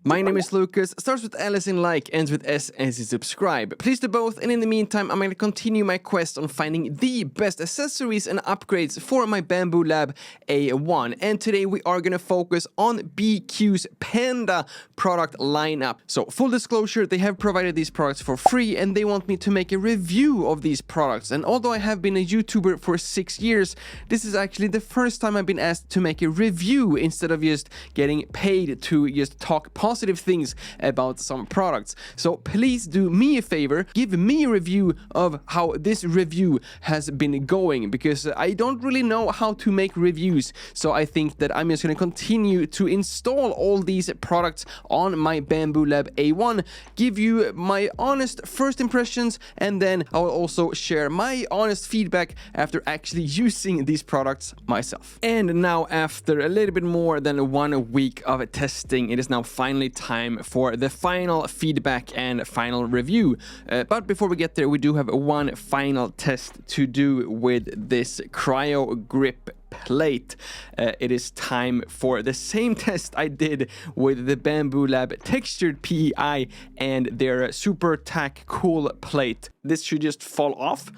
My name is Lucas, starts with L as in like, ends with S as in subscribe. Please do both, and in the meantime I'm going to continue my quest on finding the best accessories and upgrades for my Bambu Lab A1. And today we are going to focus on BIQU's Panda product lineup. So full disclosure, they have provided these products for free and they want me to make a review of these products. And although I have been a YouTuber for 6 years, this is actually the first time I've been asked to make a review instead of just getting paid to just talk positive things about some products. So please do me a favor, give me a review of how this review has been going, because I don't really know how to make reviews. So I think that I'm just going to continue to install all these products on my Bambu Lab A1, give you my honest first impressions, and then I will also share my honest feedback after actually using these products myself. And now, after a little bit more than 1 week of testing, it is now finally time for the final feedback and final review. But before we get there, we do have one final test to do with this CryoGrip plate. It is time for the same test I did with the Bambu Lab textured PEI and their super tack cool plate. This should just fall off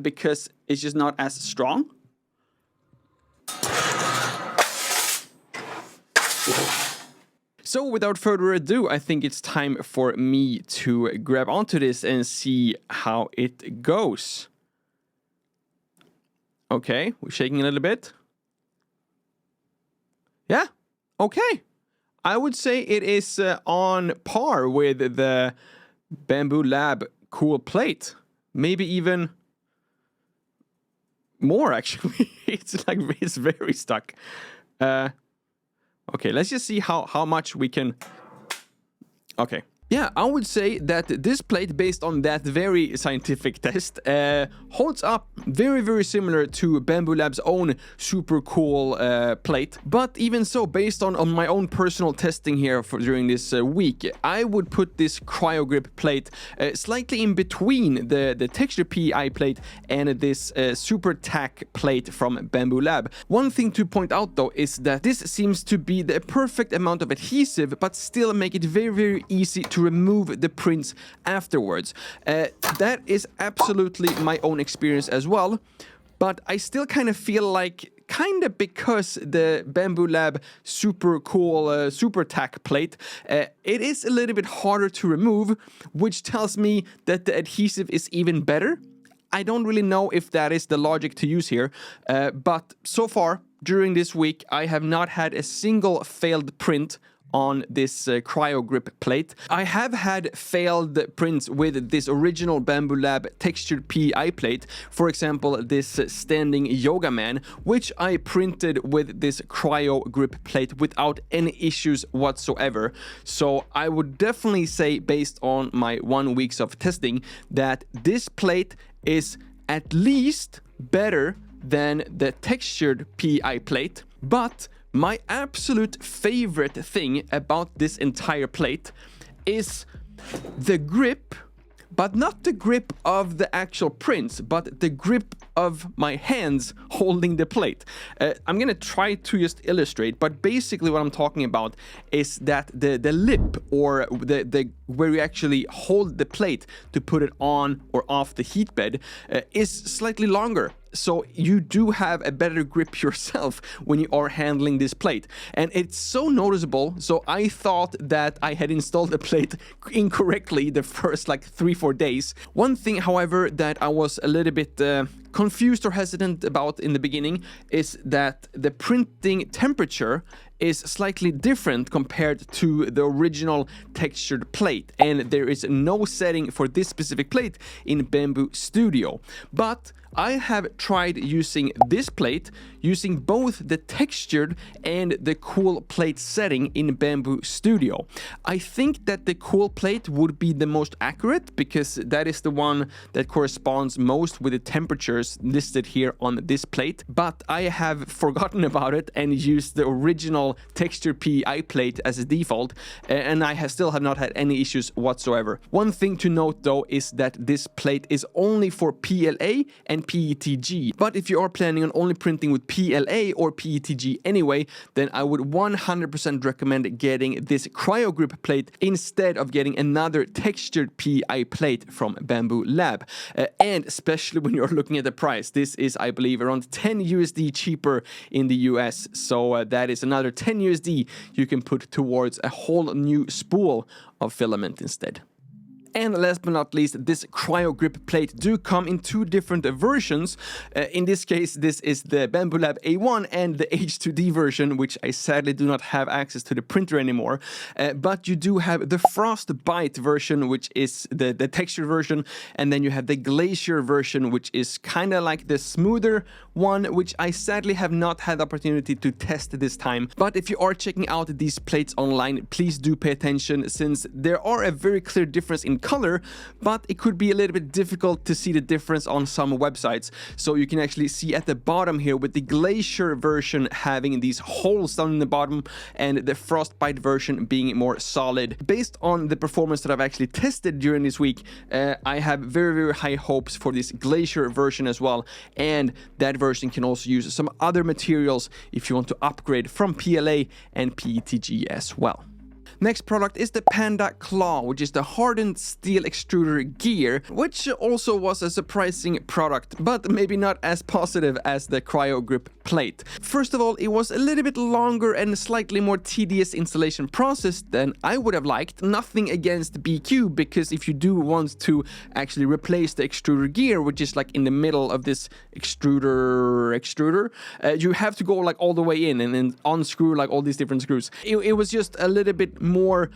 because it's just not as strong. So without further ado, I think it's time for me to grab onto this and see how it goes. Okay, we're shaking a little bit. Yeah, okay. I would say it is on par with the Bambu Lab cool plate. Maybe even more, actually. It's very stuck. Okay, let's just see how much we can... Okay. Yeah, I would say that this plate, based on that very scientific test, holds up very similar to Bambu Lab's own super cool plate. But even so, based on my own personal testing here during this week, I would put this CryoGrip plate slightly in between the texture PEI plate and this super tack plate from Bambu Lab. One thing to point out though is that this seems to be the perfect amount of adhesive, but still make it very easy to remove the prints afterwards. That is absolutely my own experience as well, but I still kind of feel like, because the Bambu Lab super cool super tack plate, it is a little bit harder to remove, which tells me that the adhesive is even better. I don't really know if that is the logic to use here, but so far during this week I have not had a single failed print on this CryoGrip plate. I have had failed prints with this original Bambu Lab textured PEI plate. For example, this standing yoga man, which I printed with this CryoGrip plate without any issues whatsoever. So I would definitely say, based on my 1 week of testing, that this plate is at least better than the textured PEI plate. But my absolute favorite thing about this entire plate is the grip, but not the grip of the actual prints, but the grip of my hands holding the plate. I'm gonna try to just illustrate, but basically what I'm talking about is that the lip, or the where you actually hold the plate to put it on or off the heat bed, is slightly longer. So you do have a better grip yourself when you are handling this plate. And it's so noticeable. So I thought that I had installed the plate incorrectly the first like 3-4 days. One thing, however, that I was a little bit confused or hesitant about in the beginning is that the printing temperature is slightly different compared to the original textured plate, and there is no setting for this specific plate in Bambu Studio. But I have tried using this plate, using both the textured and the cool plate setting in Bambu Studio. I think that the cool plate would be the most accurate, because that is the one that corresponds most with the temperatures listed here on this plate. But I have forgotten about it and used the original normal texture PI plate as a default, and I still have not had any issues whatsoever. One thing to note though is that this plate is only for PLA and PETG, but if you are planning on only printing with PLA or PETG anyway, then I would 100% recommend getting this CryoGrip plate instead of getting another textured PI plate from Bambu Lab. And especially when you're looking at the price, this is, I believe, around 10 USD cheaper in the US. So that is another 10 USD you can put towards a whole new spool of filament instead. And last but not least, this CryoGrip plate do come in two different versions. In this case, this is the Bambu Lab A1 and the H2D version, which I sadly do not have access to the printer anymore. But you do have the FrostBite version, which is the texture version, and then you have the Glacier version, which is kind of like the smoother one, which I sadly have not had the opportunity to test this time. But if you are checking out these plates online, please do pay attention, since there are a very clear difference in color, but it could be a little bit difficult to see the difference on some websites. So you can actually see at the bottom here with the Glacier version having these holes down in the bottom and the FrostBite version being more solid. Based on the performance that I've actually tested during this week, I have very high hopes for this Glacier version as well, and that version can also use some other materials if you want to upgrade from PLA and PETG as well. Next product is the Panda Claw, which is the hardened steel extruder gear, which also was a surprising product, but maybe not as positive as the CryoGrip plate. First of all, it was a little bit longer and slightly more tedious installation process than I would have liked. Nothing against BIQU, because if you do want to actually replace the extruder gear, which is like in the middle of this extruder, you have to go like all the way in and then unscrew like all these different screws. It was just a little bit more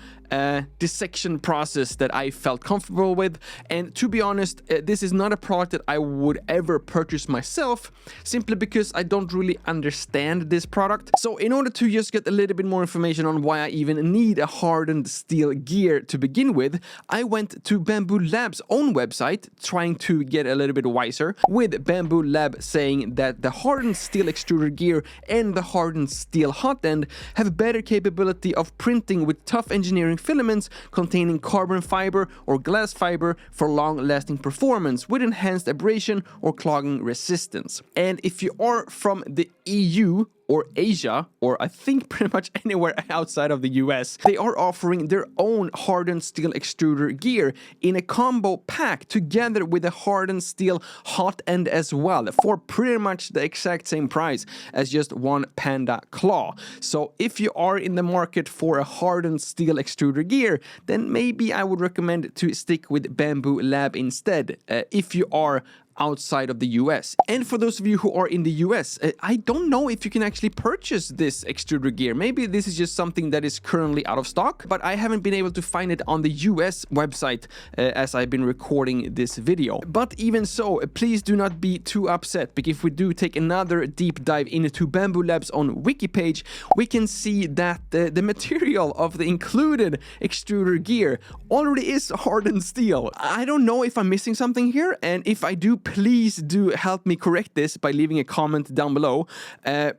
dissection process that I felt comfortable with, and to be honest, this is not a product that I would ever purchase myself, simply because I don't really understand this product. So in order to just get a little bit more information on why I even need a hardened steel gear to begin with, I went to Bambu Lab's own website trying to get a little bit wiser, with Bambu Lab saying that the hardened steel extruder gear and the hardened steel hot end have better capability of printing with tough engineering filaments containing carbon fiber or glass fiber for long-lasting performance with enhanced abrasion or clogging resistance. And if you are from the EU or Asia, or I think pretty much anywhere outside of the US, they are offering their own hardened steel extruder gear in a combo pack together with a hardened steel hot end as well, for pretty much the exact same price as just one Panda Claw. So if you are in the market for a hardened steel extruder gear, then maybe I would recommend to stick with Bambu Lab instead, if you are outside of the US. And for those of you who are in the US, I don't know if you can actually purchase this extruder gear. Maybe this is just something that is currently out of stock, but I haven't been able to find it on the US website as I've been recording this video. But even so, please do not be too upset, because if we do take another deep dive into Bambu Lab's own wiki page, we can see that the material of the included extruder gear already is hardened steel. I don't know if I'm missing something here, and if I do, please do help me correct this by leaving a comment down below,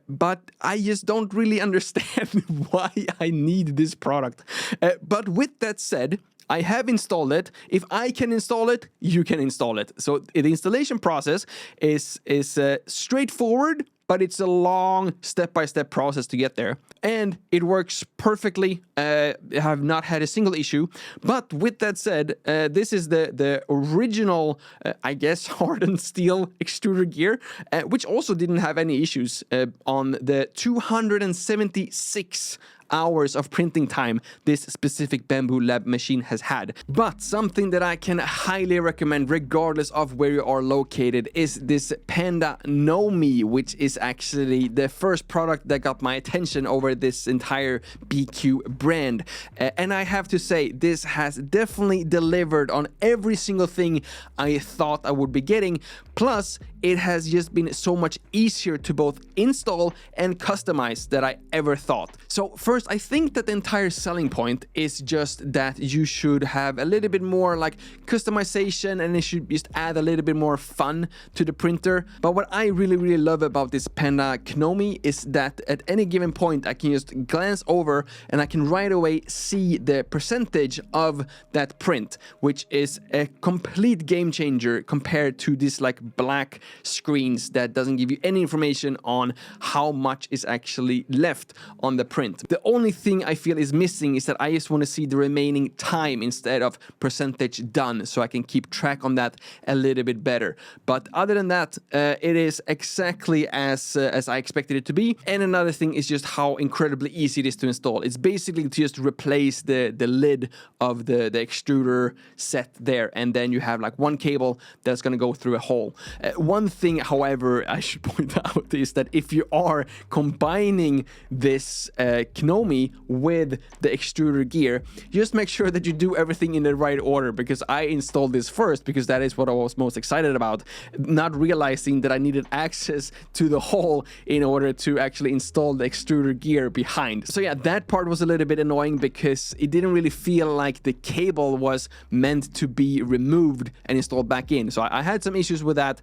but I just don't really understand why I need this product. But with that said, I have installed it. If I can install it, you can install it. So the installation process is straightforward, but it's a long step-by-step process to get there. And it works perfectly. I have not had a single issue. But with that said, this is the original, I guess, hardened steel extruder gear, which also didn't have any issues on the 276 hours of printing time this specific Bambu Lab machine has had. But something that I can highly recommend regardless of where you are located is this Panda Knomi, which is actually the first product that got my attention over this entire BIQU brand. And I have to say, this has definitely delivered on every single thing I thought I would be getting. Plus, it has just been so much easier to both install and customize than I ever thought. So first, I think that the entire selling point is just that you should have a little bit more like customization, and it should just add a little bit more fun to the printer. But what I really love about this Panda Knomi is that at any given point I can just glance over and I can right away see the percentage of that print, which is a complete game changer compared to this like black screens that doesn't give you any information on how much is actually left on the print. The only thing I feel is missing is that I just want to see the remaining time instead of percentage done, so I can keep track on that a little bit better. But other than that, it is exactly as I expected it to be. And another thing is just how incredibly easy it is to install. It's basically to just replace the lid of the extruder set there, and then you have like one cable that's going to go through a hole. One thing, however, I should point out is that if you are combining this Knomi with the extruder gear, just make sure that you do everything in the right order, because I installed this first because that is what I was most excited about, not realizing that I needed access to the hole in order to actually install the extruder gear behind. So yeah, that part was a little bit annoying because it didn't really feel like the cable was meant to be removed and installed back in. So I had some issues with that,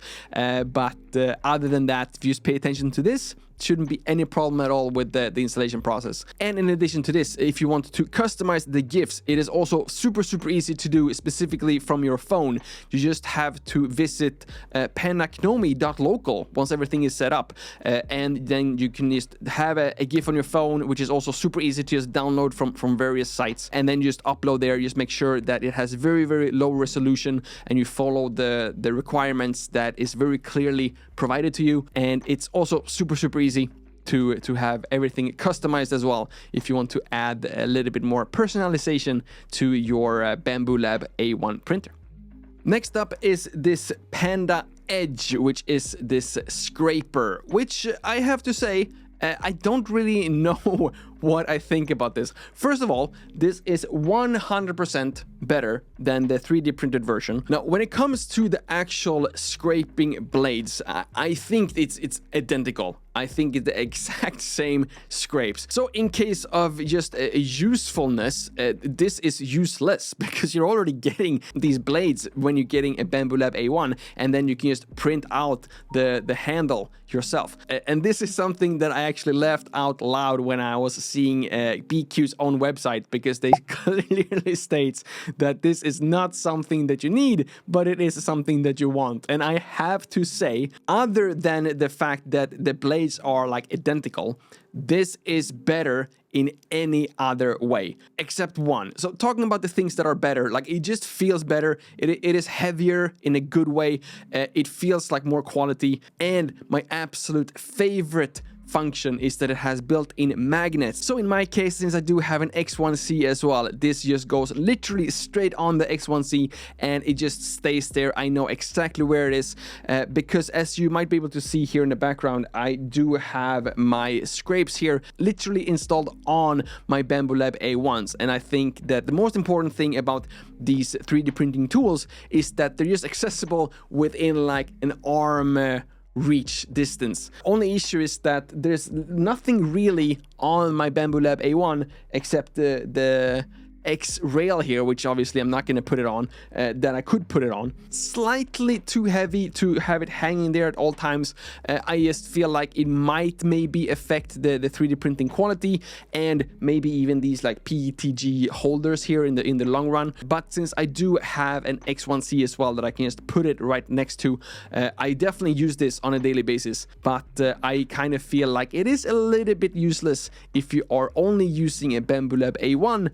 but other than that, if you just pay attention to this, shouldn't be any problem at all with the installation process. And in addition to this, if you want to customize the GIFs, it is also super easy to do, specifically from your phone. You just have to visit pandaknomi.local once everything is set up, and then you can just have a GIF on your phone, which is also super easy to just download from various sites, and then just upload there. Just make sure that it has very low resolution and you follow the requirements that is very clearly provided to you. And it's also super easy to have everything customized as well if you want to add a little bit more personalization to your Bambu Lab A1 printer. Next up is this Panda Edge, which is this scraper, which I have to say, I don't really know what I think about this. First of all, this is 100% better than the 3D printed version. Now, when it comes to the actual scraping blades, I think it's identical. I think it's the exact same scrapes. So in case of just a usefulness, this is useless because you're already getting these blades when you're getting a Bambu Lab A1, and then you can just print out the handle yourself. And this is something that I actually left out loud when I was seeing BIQU's own website, because they clearly states that this is not something that you need, but it is something that you want. And I have to say, other than the fact that the blades are like identical, this is better in any other way except one. So talking about the things that are better, like it just feels better. It is heavier in a good way. It feels like more quality. And my absolute favorite function is that it has built-in magnets. So in my case, since I do have an X1C as well, this just goes literally straight on the X1C and it just stays there. I know exactly where it is, because as you might be able to see here in the background, I do have my scrapes here literally installed on my Bambu Lab A1s. And I think that the most important thing about these 3D printing tools is that they're just accessible within like an arm reach distance. Only issue is that there's nothing really on my Bambu Lab A1 except the X rail here, which obviously I'm not going to put it on, that I could put it on. Slightly too heavy to have it hanging there at all times. I just feel like it might maybe affect the 3D printing quality, and maybe even these like PETG holders here in the long run. But since I do have an X1C as well that I can just put it right next to, I definitely use this on a daily basis. But I kind of feel like it is a little bit useless if you are only using a Bambu Lab A1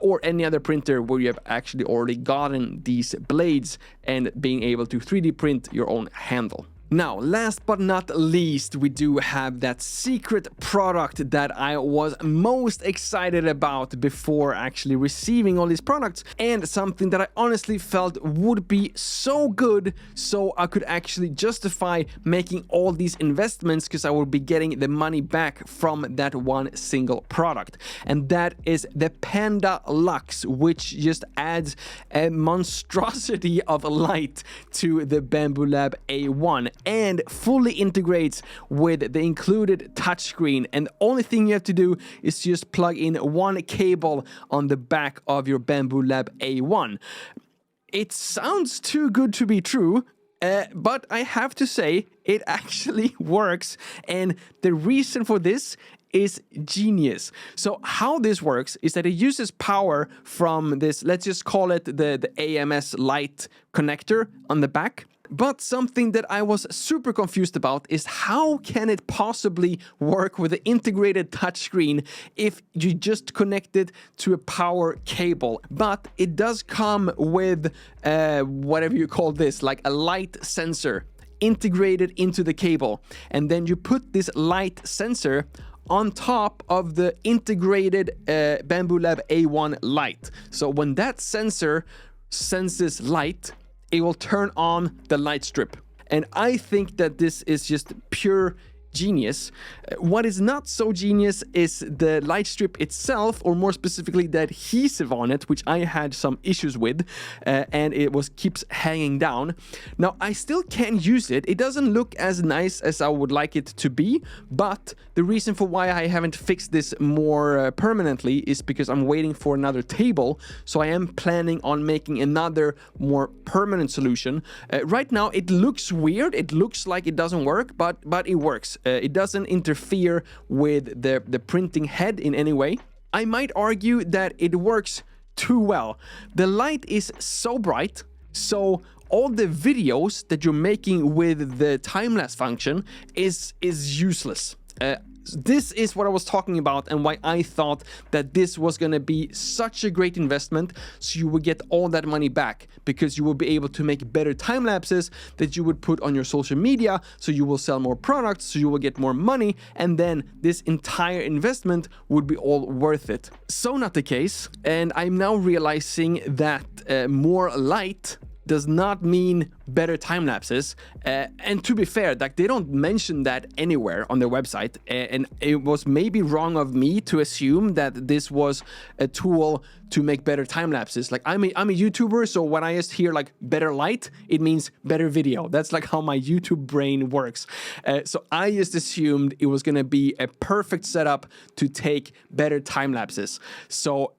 or any other printer where you have actually already gotten these blades and being able to 3D print your own handle. Now, last but not least, we do have that secret product that I was most excited about before actually receiving all these products, and something that I honestly felt would be so good so I could actually justify making all these investments, because I would be getting the money back from that one single product. And that is the Panda Lux, which just adds a monstrosity of light to the Bambu Lab A1 and fully integrates with the included touchscreen. And the only thing you have to do is just plug in one cable on the back of your Bambu Lab A1. It sounds too good to be true, but I have to say it actually works, and the reason for this is genius. So how this works is that it uses power from this, let's just call it the AMS light connector on the back. But something that I was super confused about is how can it possibly work with the integrated touchscreen if you just connect it to a power cable. But it does come with whatever you call this, like a light sensor integrated into the cable. And then you put this light sensor on top of the integrated Bambu Lab A1 light. So when that sensor senses light, it will turn on the light strip. And I think that this is just pure genius. What is not so genius is the light strip itself, or more specifically the adhesive on it, which I had some issues with, and it keeps hanging down. Now I still can use it. It doesn't look as nice as I would like it to be, but the reason for why I haven't fixed this more permanently is because I'm waiting for another table. So I am planning on making another more permanent solution. Right now it looks weird. It looks like it doesn't work, but it works. It doesn't interfere with the printing head in any way. I might argue that it works too well. The light is so bright, so all the videos that you're making with the time-lapse function is useless. This is what I was talking about, and why I thought that this was going to be such a great investment, so you would get all that money back, because you will be able to make better time lapses that you would put on your social media, so you will sell more products, so you will get more money, and then this entire investment would be all worth it. So not the case, and I'm now realizing that more light does not mean better time lapses, and to be fair, like, they don't mention that anywhere on their website, and it was maybe wrong of me to assume that this was a tool to make better time lapses. Like, I'm a YouTuber, so when I just hear like better light, it means better video. That's like how my YouTube brain works. So I just assumed it was gonna be a perfect setup to take better time lapses. So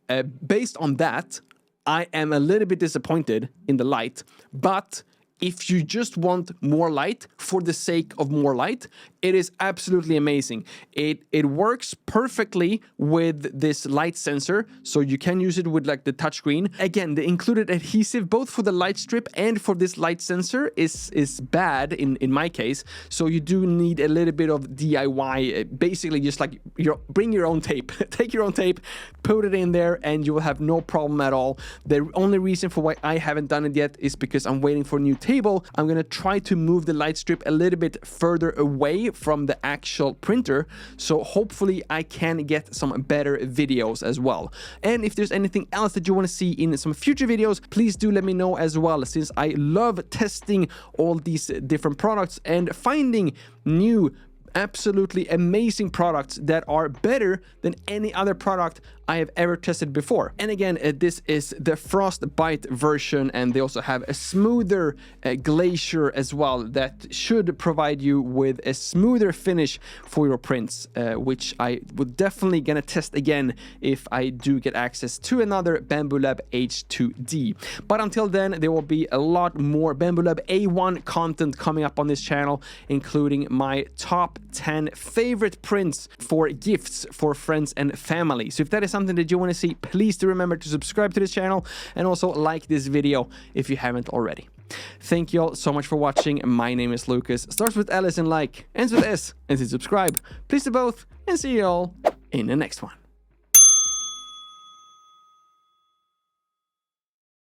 based on that, I am a little bit disappointed in the light, but if you just want more light for the sake of more light, it is absolutely amazing. It works perfectly with this light sensor, so you can use it with like the touchscreen. Again, the included adhesive, both for the light strip and for this light sensor, is bad in my case. So you do need a little bit of DIY. Basically, just like bring your own tape, take your own tape, put it in there, and you will have no problem at all. The only reason for why I haven't done it yet is because I'm waiting for a new table. I'm gonna try to move the light strip a little bit further away from the actual printer, so hopefully I can get some better videos as well. And if there's anything else that you want to see in some future videos, please do let me know as well, since I love testing all these different products and finding new absolutely amazing products that are better than any other product I have ever tested before. And again, this is the FrostBite version, and they also have a smoother glacier as well that should provide you with a smoother finish for your prints, which I would definitely gonna test again if I do get access to another Bambu Lab H2D. But until then, there will be a lot more Bambu Lab A1 content coming up on this channel, including my top 10 favorite prints for gifts for friends and family. So if that is something that you want to see, please do remember to subscribe to this channel and also like this video if you haven't already. Thank you all so much for watching. My name is Lucas. Starts with L as in like, ends with S, and to subscribe. Please do both, and see you all in the next one.